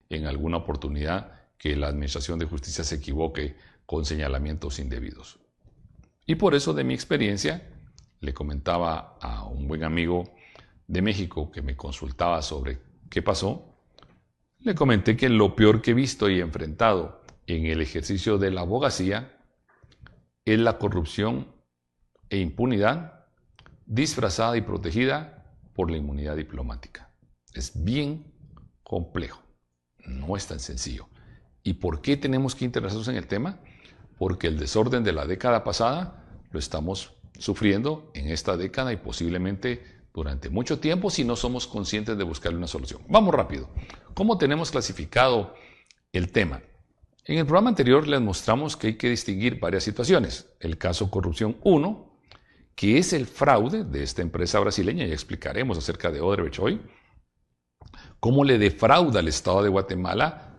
en alguna oportunidad que la Administración de Justicia se equivoque con señalamientos indebidos. Y por eso, de mi experiencia, le comentaba a un buen amigo de México que me consultaba sobre qué pasó, le comenté que lo peor que he visto y enfrentado en el ejercicio de la abogacía es la corrupción e impunidad disfrazada y protegida por la inmunidad diplomática. Es bien complejo, no es tan sencillo. ¿Y por qué tenemos que interesarnos en el tema? Porque el desorden de la década pasada lo estamos sufriendo en esta década y posiblemente durante mucho tiempo si no somos conscientes de buscarle una solución. Vamos rápido. ¿Cómo tenemos clasificado el tema? En el programa anterior les mostramos que hay que distinguir varias situaciones. El caso corrupción 1, que es el fraude de esta empresa brasileña, y explicaremos acerca de Odebrecht hoy, cómo le defrauda al Estado de Guatemala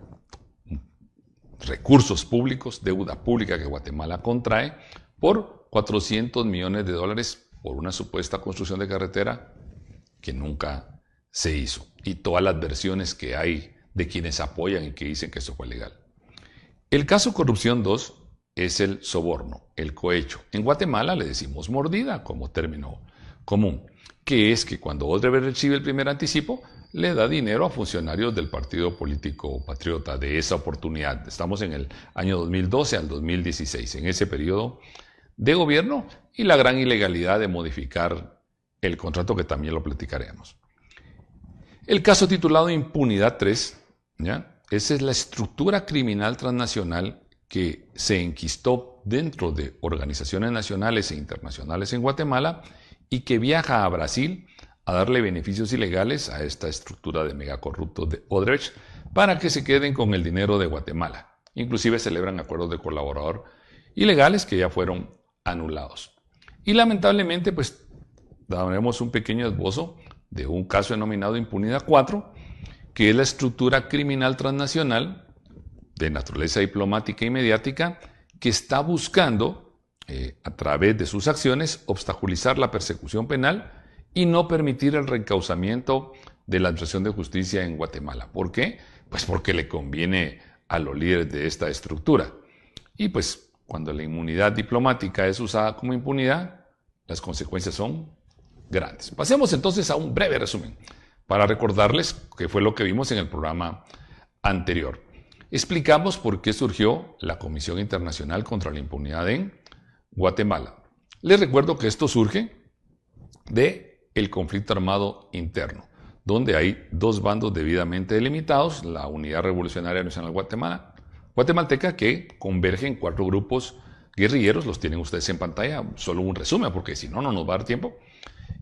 recursos públicos, deuda pública que Guatemala contrae, por $400 millones por una supuesta construcción de carretera que nunca se hizo. Y todas las versiones que hay de quienes apoyan y que dicen que eso fue legal. El caso corrupción 2 es el soborno, el cohecho. En Guatemala le decimos mordida como término común, que es que cuando Odebrecht recibe el primer anticipo, le da dinero a funcionarios del partido político patriota de esa oportunidad. Estamos en el año 2012 al 2016, en ese periodo de gobierno, y la gran ilegalidad de modificar el contrato, que también lo platicaremos. El caso titulado Impunidad 3, ¿ya? Esa es la estructura criminal transnacional que se enquistó dentro de organizaciones nacionales e internacionales en Guatemala y que viaja a Brasil a darle beneficios ilegales a esta estructura de megacorruptos de Odebrecht para que se queden con el dinero de Guatemala. Inclusive celebran acuerdos de colaborador ilegales que ya fueron anulados. Y lamentablemente, pues, daremos un pequeño esbozo de un caso denominado Impunidad 4, que es la estructura criminal transnacional de naturaleza diplomática y mediática que está buscando, a través de sus acciones, obstaculizar la persecución penal y no permitir el reencauzamiento de la Administración de Justicia en Guatemala. ¿Por qué? Pues porque le conviene a los líderes de esta estructura. Y pues cuando la inmunidad diplomática es usada como impunidad, las consecuencias son grandes. Pasemos entonces a un breve resumen para recordarles qué fue lo que vimos en el programa anterior. Explicamos por qué surgió la Comisión Internacional contra la Impunidad en Guatemala. Les recuerdo que esto surge del conflicto armado interno, donde hay dos bandos debidamente delimitados, la Unidad Revolucionaria Nacional guatemalteca, que converge en 4 grupos guerrilleros, los tienen ustedes en pantalla, solo un resumen, porque si no, no nos va a dar tiempo.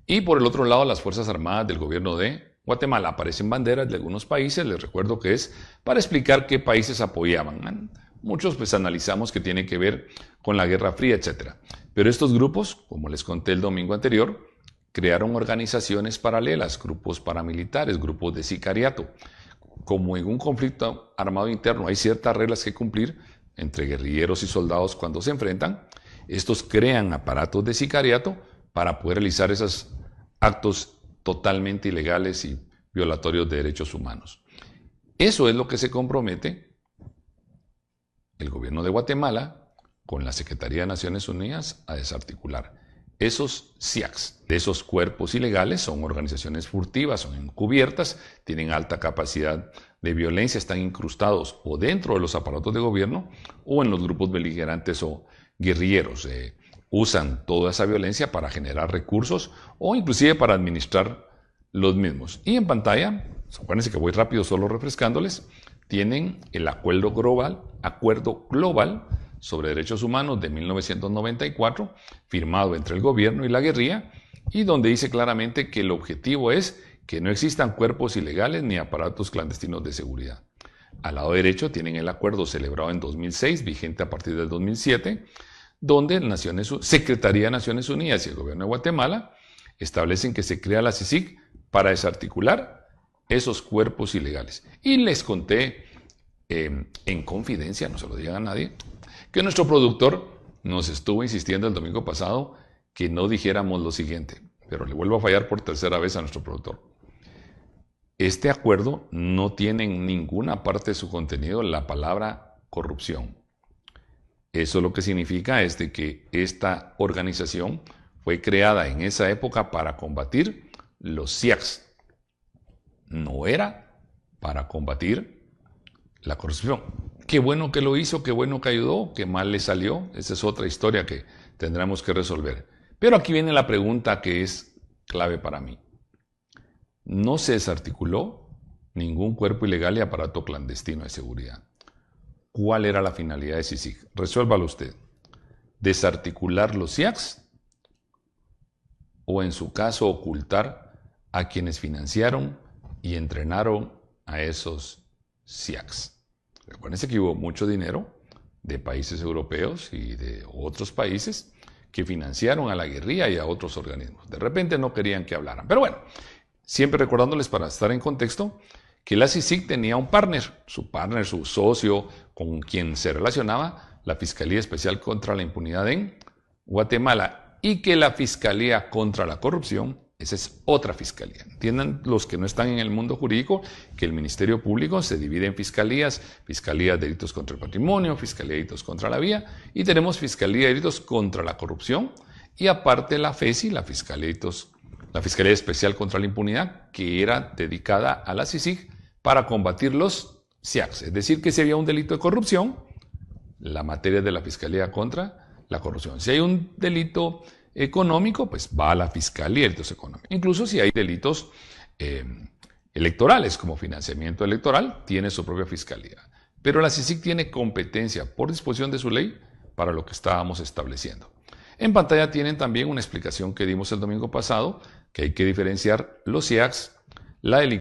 Y por el otro lado, las Fuerzas Armadas del gobierno de Guatemala. Aparecen banderas de algunos países, les recuerdo que es para explicar qué países apoyaban. Muchos pues analizamos que tiene que ver con la Guerra Fría, etc. Pero estos grupos, como les conté el domingo anterior, crearon organizaciones paralelas, grupos paramilitares, grupos de sicariato. Como en un conflicto armado interno hay ciertas reglas que cumplir entre guerrilleros y soldados cuando se enfrentan, estos crean aparatos de sicariato para poder realizar esos actos totalmente ilegales y violatorios de derechos humanos. Eso es lo que se compromete el gobierno de Guatemala con la Secretaría de Naciones Unidas a desarticular. Esos SIACs, de esos cuerpos ilegales, son organizaciones furtivas, son encubiertas, tienen alta capacidad de violencia, están incrustados o dentro de los aparatos de gobierno o en los grupos beligerantes o guerrilleros. Usan toda esa violencia para generar recursos o inclusive para administrar los mismos. Y en pantalla, acuérdense que voy rápido solo refrescándoles, tienen el Acuerdo Global sobre Derechos Humanos de 1994, firmado entre el gobierno y la guerrilla, y donde dice claramente que el objetivo es que no existan cuerpos ilegales ni aparatos clandestinos de seguridad. Al lado derecho tienen el acuerdo celebrado en 2006, vigente a partir del 2007, donde Secretaría de Naciones Unidas y el gobierno de Guatemala establecen que se crea la CICIG para desarticular esos cuerpos ilegales. Y les conté en confidencia, no se lo digan a nadie, que nuestro productor nos estuvo insistiendo el domingo pasado que no dijéramos lo siguiente, pero le vuelvo a fallar por tercera vez a nuestro productor. Este acuerdo no tiene en ninguna parte de su contenido la palabra corrupción. Eso lo que significa es de que esta organización fue creada en esa época para combatir los SIACs. No era para combatir la corrupción. Qué bueno que lo hizo, qué bueno que ayudó, qué mal le salió. Esa es otra historia que tendremos que resolver. Pero aquí viene la pregunta que es clave para mí. No se desarticuló ningún cuerpo ilegal y aparato clandestino de seguridad. ¿Cuál era la finalidad de CICIG? Resuélvalo usted. ¿Desarticular los SIACs? ¿O en su caso ocultar a quienes financiaron y entrenaron a esos SIACs? Recuérdense que hubo mucho dinero de países europeos y de otros países que financiaron a la guerrilla y a otros organismos. De repente no querían que hablaran. Pero bueno, siempre recordándoles para estar en contexto, que la CICIG tenía un partner, su socio, con quien se relacionaba la Fiscalía Especial contra la Impunidad en Guatemala, y que la Fiscalía contra la Corrupción, esa es otra fiscalía. Entiendan los que no están en el mundo jurídico que el Ministerio Público se divide en fiscalías, Fiscalía de Delitos contra el Patrimonio, Fiscalía de Delitos contra la Vía, y tenemos Fiscalía de Delitos contra la Corrupción, y aparte la FESI, la Fiscalía Especial contra la Impunidad, que era dedicada a la CICIG para combatir los SIACs. Es decir, que si había un delito de corrupción, la materia de la Fiscalía contra la Corrupción. Si hay un delito económico, pues va a la Fiscalía de Delitos Económicos. Incluso si hay delitos electorales, como financiamiento electoral, tiene su propia Fiscalía. Pero la CICIG tiene competencia por disposición de su ley para lo que estábamos estableciendo. En pantalla tienen también una explicación que dimos el domingo pasado, que hay que diferenciar los SIACs, la delincuencia